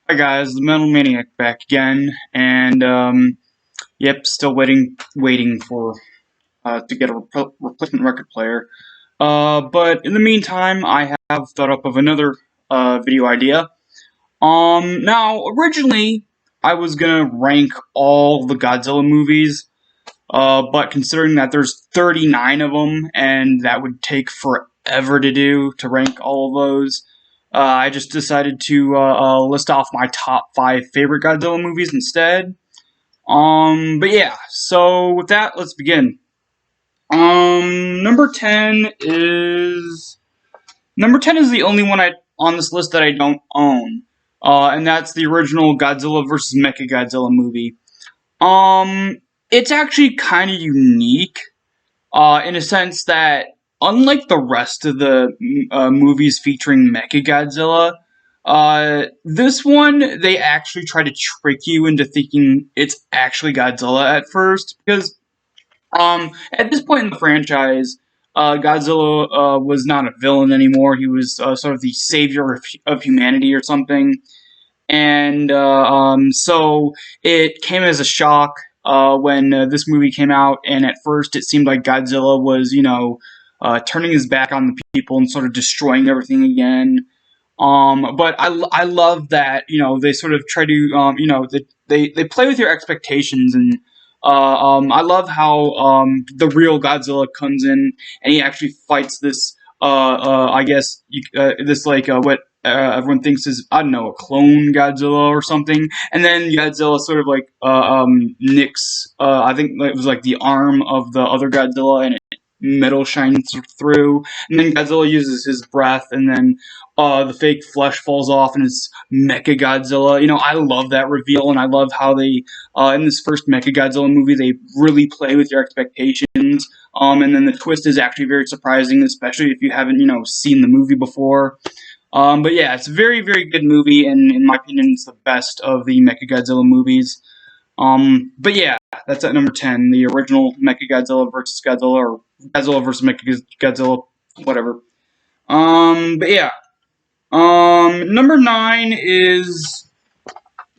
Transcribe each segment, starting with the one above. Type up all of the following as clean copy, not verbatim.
Hi guys, the Metal Maniac back again, and yep, still waiting for to get a replacement record player. But in the meantime, I have thought up of another video idea. Now originally I was gonna rank all the Godzilla movies, but considering that there's 39 of them, and that would take forever to do to rank all of those. I just decided to list off my top 5 favorite Godzilla movies instead. But yeah, so with that, let's begin. Number 10 is the only one on this list that I don't own, and that's the original Godzilla vs. Mechagodzilla movie. Um, it's actually kind of unique, in a sense that unlike the rest of the movies featuring Mechagodzilla, this one they actually try to trick you into thinking it's actually Godzilla at first because at this point in the franchise, Godzilla was not a villain anymore. He was sort of the savior of humanity or something. And so it came as a shock when this movie came out, and at first it seemed like Godzilla was, turning his back on the people and sort of destroying everything again. But I love that, they sort of try to, they play with your expectations, and I love how the real Godzilla comes in and he actually fights this, I guess, this like, what everyone thinks is, I don't know, a clone Godzilla or something, and then Godzilla sort of like nicks, I think it was like the arm of the other Godzilla, and metal shines through, and then Godzilla uses his breath, and then the fake flesh falls off, and it's Mecha Godzilla. I love that reveal, and I love how they, in this first Mecha Godzilla movie, they really play with your expectations. And then the twist is actually very surprising, especially if you haven't, seen the movie before. But yeah, it's a very, very good movie, and in my opinion, it's the best of the Mechagodzilla movies. But yeah, that's at number 10, the original Mechagodzilla versus Godzilla, or Godzilla versus Mechagodzilla, whatever. But yeah. Number 9 is.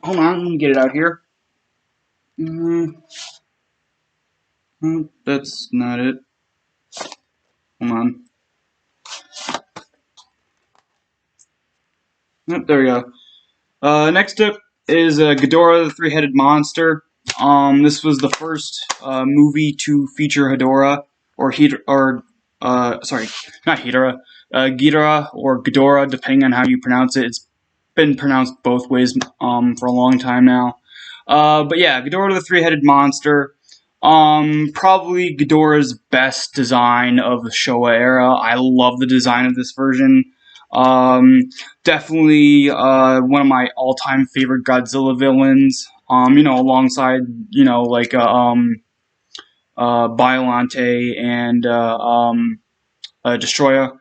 Hold on, let me get it out here. That's not it. Hold on. There we go. Next up is Ghidorah, the Three-Headed Monster. This was the first movie to feature Hedorah, sorry, not Hedorah, Ghidorah or Ghidorah, depending on how you pronounce it. It's been pronounced both ways for a long time now. But yeah, Ghidorah, the Three-Headed Monster. Probably Ghidorah's best design of the Showa era. I love the design of this version. Definitely one of my all-time favorite Godzilla villains. Alongside like Biollante and Destroyer.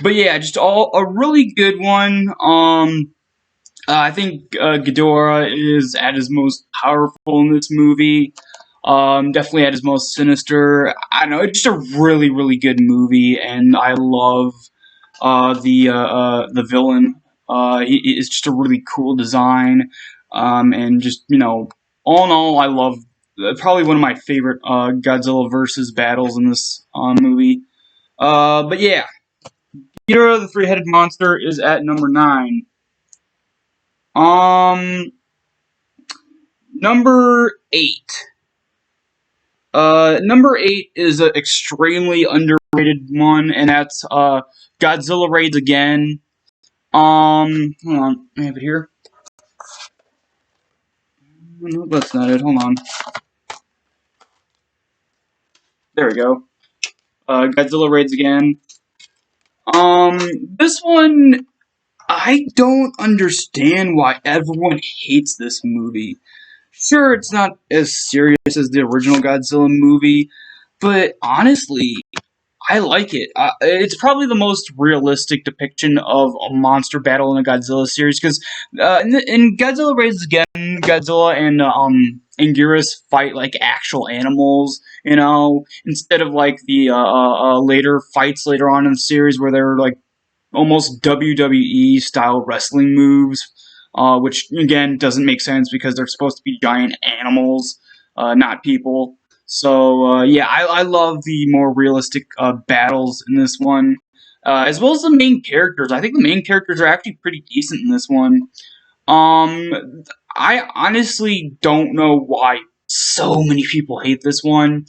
But yeah, just all a really good one. I think Ghidorah is at his most powerful in this movie. Definitely at his most sinister. I don't know, it's just a really, really good movie, and I love the villain. It's just a really cool design, and just all in all, I love probably one of my favorite Godzilla versus battles in this movie. But yeah, Ghidorah the Three-Headed Monster is at number 9. Um, number 8. Number 8 is an extremely underrated one, and that's Godzilla Raids Again. Hold on, I have it here. No, that's not it. Hold on. There we go. Godzilla Raids Again. This one, I don't understand why everyone hates this movie. Sure, it's not as serious as the original Godzilla movie, but honestly, I like it. It's probably the most realistic depiction of a monster battle in a Godzilla series, because in Godzilla Raids Again, Godzilla and Anguirus fight like actual animals, instead of like the later fights later on in the series where they're like almost WWE style wrestling moves. which again doesn't make sense because they're supposed to be giant animals, not people. So yeah, I love the more realistic battles in this one, as well as the main characters. I think the main characters are actually pretty decent in this one. Um, I honestly don't know why so many people hate this one.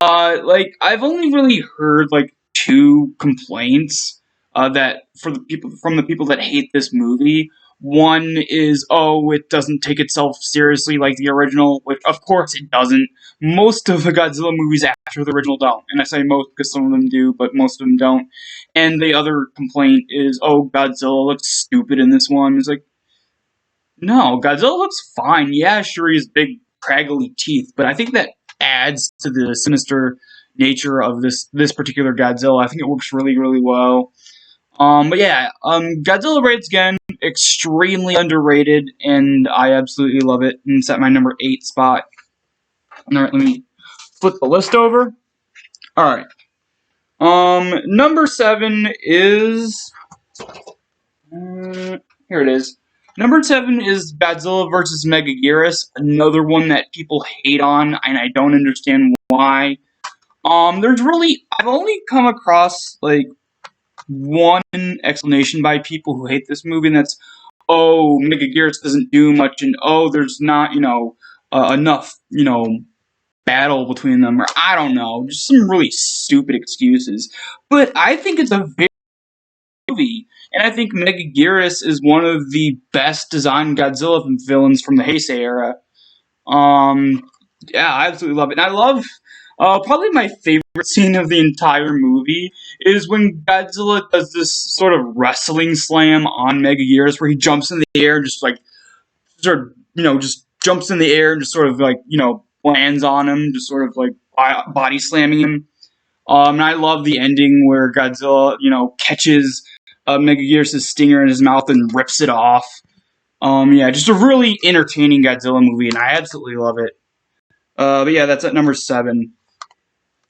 Like I've only really heard like two complaints that for the people from the people that hate this movie. One is, oh, it doesn't take itself seriously like the original, which of course it doesn't. Most of the Godzilla movies after the original don't, and I say most because some of them do, but most of them don't. And the other complaint is, oh, Godzilla looks stupid in this one. It's like, no, Godzilla looks fine. Yeah, sure, he has big, craggly teeth, but I think that adds to the sinister nature of this particular Godzilla. I think it works really, really well. But yeah, Godzilla Raids again, extremely underrated, and I absolutely love it. And it's at my number 8 spot. All right, let me flip the list over. All right. Number 7 is here it is. Number 7 is Godzilla vs. Megaguirus, another one that people hate on, and I don't understand why. There's really I've only come across like one explanation by people who hate this movie, and that's, oh, Megaguirus doesn't do much, and oh, there's not enough battle between them, or I don't know, just some really stupid excuses. But I think it's a very movie. And I think Megaguirus is one of the best designed Godzilla villains from the Heisei era. Um, yeah, I absolutely love it. And I love, probably my favorite scene of the entire movie is when Godzilla does this sort of wrestling slam on Megaguirus where he jumps in the air and just like, sort of, just jumps in the air and just sort of like, lands on him, just sort of like body slamming him. And I love the ending where Godzilla, catches Megaguirus' stinger in his mouth and rips it off. Yeah, just a really entertaining Godzilla movie, and I absolutely love it. But yeah, that's at number 7.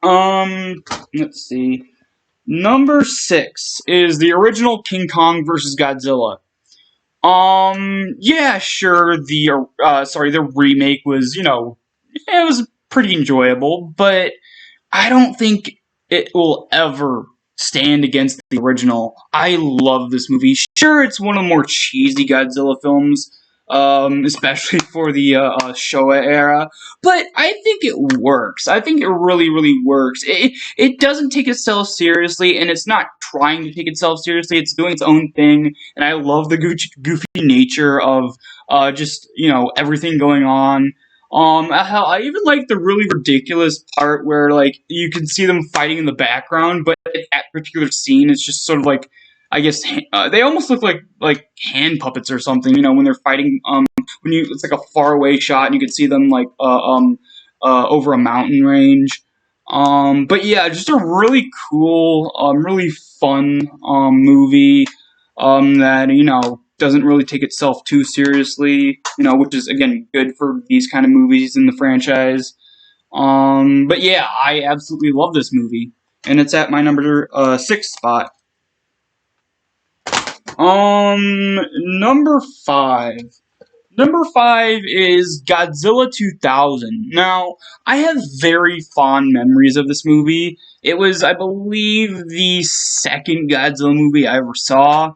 Let's see. Number 6 is the original King Kong versus Godzilla. Yeah, sure. The remake was, it was pretty enjoyable, but I don't think it will ever stand against the original. I love this movie. Sure, it's one of the more cheesy Godzilla films, especially for the Showa era, but I think it works. I think it really, really works. It doesn't take itself seriously, and it's not trying to take itself seriously. It's doing its own thing, and I love the goofy nature of just everything going on. Hell, I even like the really ridiculous part where like you can see them fighting in the background, but that particular scene is just sort of like, I guess they almost look like hand puppets or something. When they're fighting. It's like a far away shot and you can see them like over a mountain range. But yeah, just a really cool, really fun movie. That doesn't really take itself too seriously, which is again good for these kind of movies in the franchise. But yeah, I absolutely love this movie, and it's at my number 6 spot. Number 5. Number 5 is Godzilla 2000. Now, I have very fond memories of this movie. It was, I believe, the second Godzilla movie I ever saw.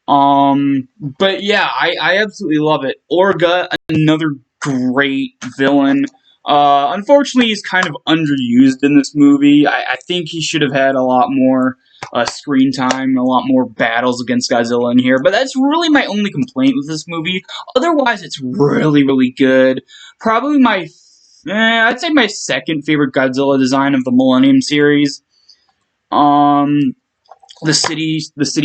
But yeah, I absolutely love it. Orga, another great villain. Unfortunately, he's kind of underused in this movie. I think he should have had a lot more screen time, a lot more battles against Godzilla in here. But that's really my only complaint with this movie. Otherwise, it's really, really good. Probably I'd say my second favorite Godzilla design of the Millennium series. Um, the city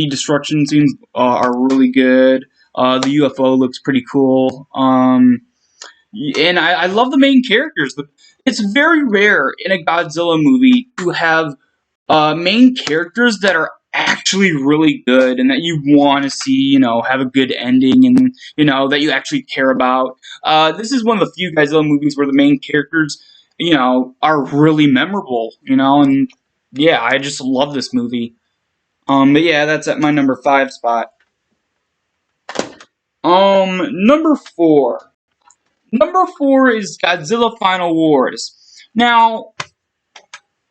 destruction scenes are really good. The UFO looks pretty cool. And I love the main characters. It's very rare in a Godzilla movie to have main characters that are actually really good and that you want to see, have a good ending and, that you actually care about. This is one of the few Godzilla movies where the main characters, are really memorable, and yeah, I just love this movie. But yeah, that's at my number 5 spot. Number four. Number four is Godzilla Final Wars. Now,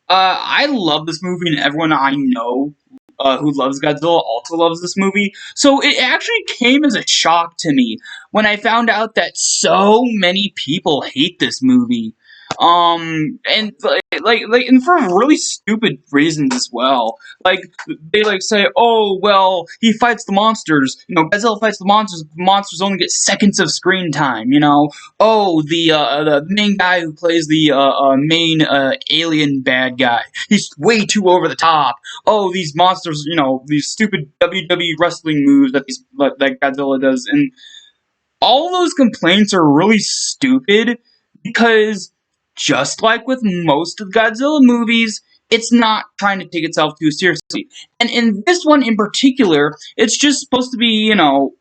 I love this movie, and everyone I know who loves Godzilla also loves this movie. So it actually came as a shock to me when I found out that so many people hate this movie. And and for really stupid reasons as well. Like they say, oh well, he fights the monsters. Godzilla fights the monsters. The monsters only get seconds of screen time. Oh, the main guy who plays the main alien bad guy, he's way too over the top. Oh, these monsters, these stupid WWE wrestling moves that Godzilla does, and all those complaints are really stupid because just like with most of the Godzilla movies, it's not trying to take itself too seriously. And in this one in particular, it's just supposed to be, 50th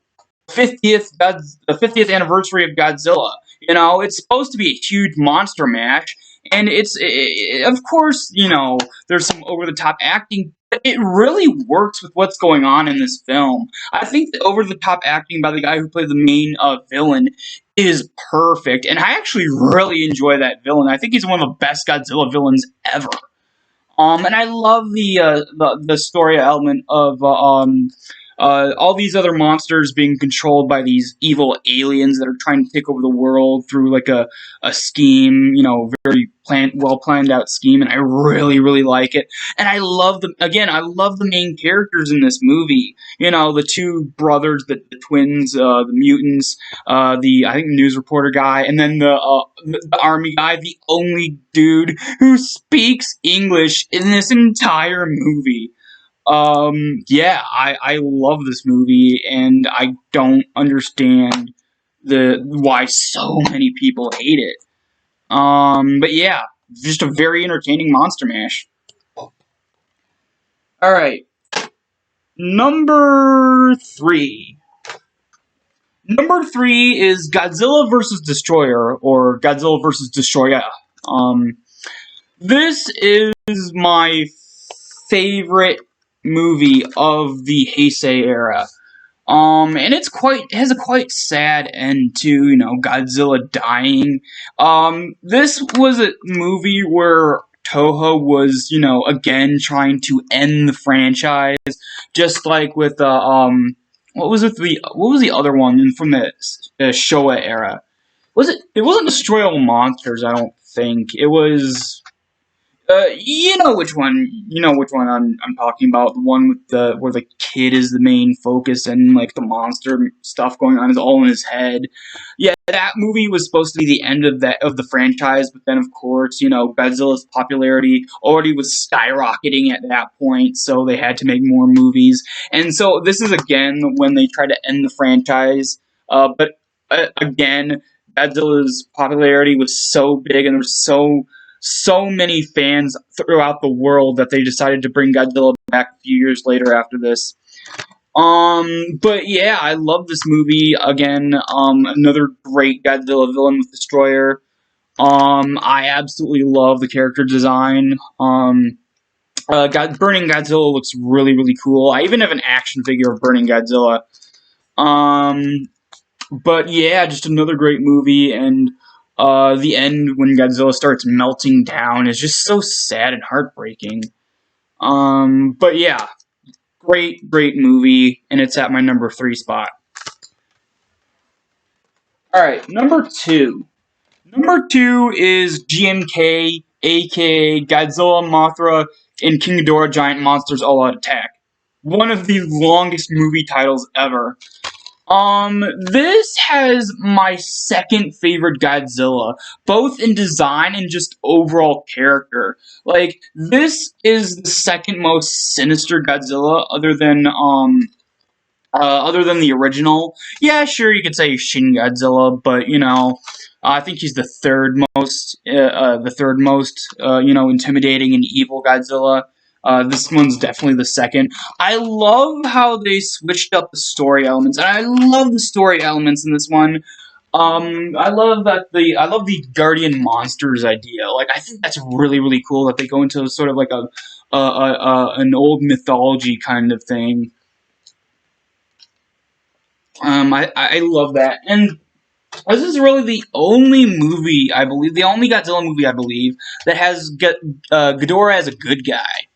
anniversary of Godzilla. It's supposed to be a huge monster mash, and of course, there's some over the top acting, but it really works with what's going on in this film. I think the over the top acting by the guy who played the main villain is perfect, and I actually really enjoy that villain. I think he's one of the best Godzilla villains ever. And I love the story element of all these other monsters being controlled by these evil aliens that are trying to take over the world through like a scheme, very well planned out scheme, and I really really like it. And I love the main characters in this movie. The two brothers, the twins, the mutants, the I think news reporter guy, and then the army guy, the only dude who speaks English in this entire movie. Yeah, I love this movie, and I don't understand the why so many people hate it. But yeah, just a very entertaining monster mash. All right, number three. Number three is Godzilla versus Destroyer, or Godzilla versus Destroyer. This is my favorite movie of the Heisei era. And it has a quite sad end to, Godzilla dying. This was a movie where Toho was, again trying to end the franchise, just like with what was the other one from the Showa era? It wasn't Destroy All Monsters, I don't think. It was you know which one. You know which one I'm talking about. The one with where the kid is the main focus and like the monster stuff going on is all in his head. Yeah, that movie was supposed to be the end of the franchise, but then of course, Godzilla's popularity already was skyrocketing at that point, so they had to make more movies. And so this is again when they try to end the franchise. But again, Godzilla's popularity was so big and there was so many fans throughout the world that they decided to bring Godzilla back a few years later after this. But yeah, I love this movie. Again, another great Godzilla villain with Destroyer. I absolutely love the character design. Burning Godzilla looks really, really cool. I even have an action figure of Burning Godzilla. But yeah, just another great movie, and the end when Godzilla starts melting down is just so sad and heartbreaking. But yeah, great movie, and it's at my number 3 spot. Alright, number 2. Number 2 is GMK, aka Godzilla, Mothra, and King Ghidorah Giant Monsters All Out Attack. One of the longest movie titles ever. This has my second favorite Godzilla, both in design and just overall character. Like, this is the second most sinister Godzilla, other than the original. Yeah, sure, you could say Shin Godzilla, but I think he's the third most, intimidating and evil Godzilla. This one's definitely the second. I love how they switched up the story elements, and I love the story elements in this one. I love the Guardian Monsters idea. Like, I think that's really really cool that they go into sort of like an old mythology kind of thing. I love that. And this is really the only movie, I believe, the only Godzilla movie, I believe, that has Ghidorah as a good guy.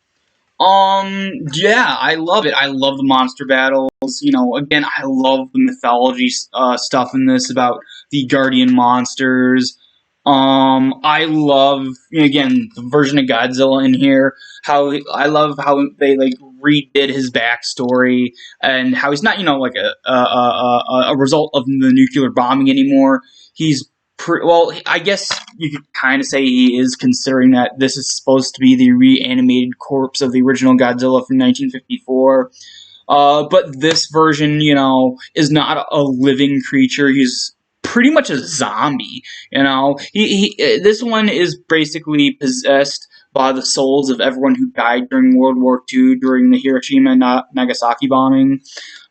Yeah, I love it. I love the monster battles. You know, again, I love the mythology stuff in this about the guardian monsters. I love, again, the version of Godzilla in here. I love how they like redid his backstory and how he's not, like a result of the nuclear bombing anymore. He's well, I guess you could kind of say he is, considering that this is supposed to be the reanimated corpse of the original Godzilla from 1954. But this version, is not a living creature. He's pretty much a zombie. This one is basically possessed by the souls of everyone who died during World War II during the Hiroshima and Nagasaki bombing.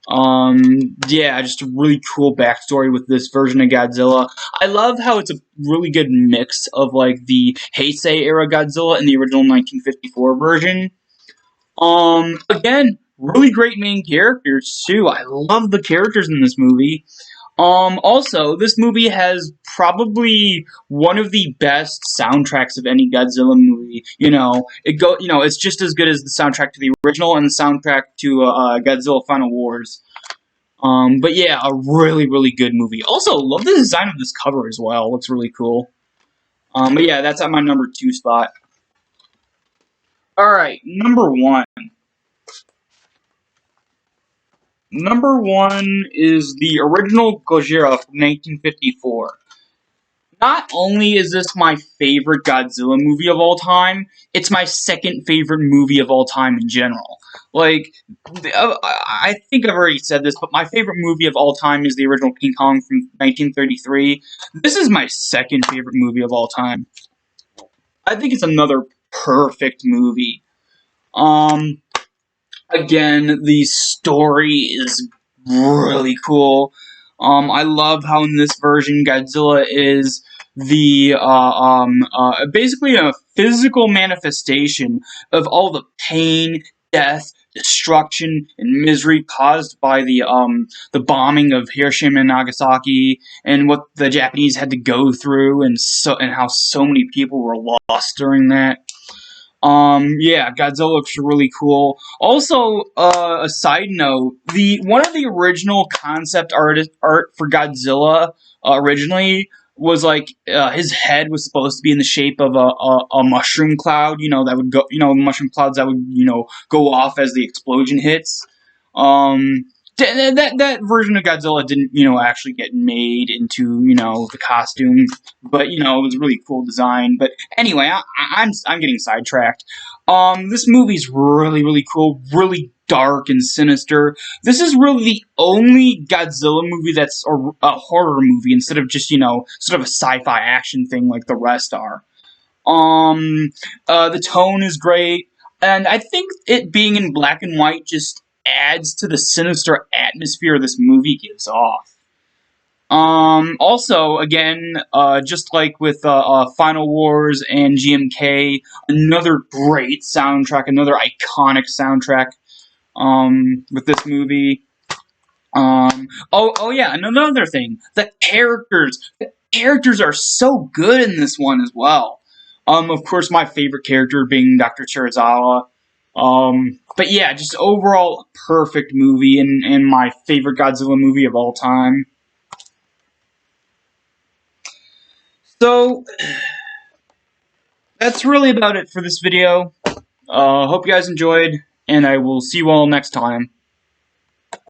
Yeah, just a really cool backstory with this version of Godzilla. I love how it's a really good mix of like the Heisei era Godzilla and the original 1954 version. Again, really great main characters too. I love the characters in this movie. Also, this movie has probably one of the best soundtracks of any Godzilla movie. It's just as good as the soundtrack to the original and the soundtrack to Godzilla Final Wars. But yeah, a really, really good movie. Also, love the design of this cover as well. Looks really cool. But yeah, that's at my number 2 spot. Alright, number 1. Number 1 is the original Gojira from 1954. Not only is this my favorite Godzilla movie of all time, it's my second favorite movie of all time in general. Like, I think I've already said this, but my favorite movie of all time is the original King Kong from 1933. This is my second favorite movie of all time. I think it's another perfect movie. Again, the story is really cool. I love how in this version Godzilla is basically a physical manifestation of all the pain, death, destruction, and misery caused by the bombing of Hiroshima and Nagasaki, and what the Japanese had to go through, and how so many people were lost during that. Yeah, Godzilla looks really cool. Also, a side note, the one of the original concept art for Godzilla originally was like his head was supposed to be in the shape of a mushroom cloud. That would go. Mushroom clouds that would go off as the explosion hits. Um, that version of Godzilla didn't actually get made into the costume, but it was a really cool design. But anyway, I'm getting sidetracked. This movie's really, really cool, really dark and sinister. This is really the only Godzilla movie that's a horror movie instead of just sort of a sci-fi action thing like the rest are. The tone is great, and I think it being in black and white just adds to the sinister atmosphere this movie gives off. Also, again, just like with Final Wars and GMK, another great soundtrack, another iconic soundtrack with this movie. Oh yeah, and another thing, the characters. The characters are so good in this one as well. Of course, my favorite character being Dr. Chirizawa. But yeah, just overall perfect movie and my favorite Godzilla movie of all time. So, that's really about it for this video. Hope you guys enjoyed, and I will see you all next time.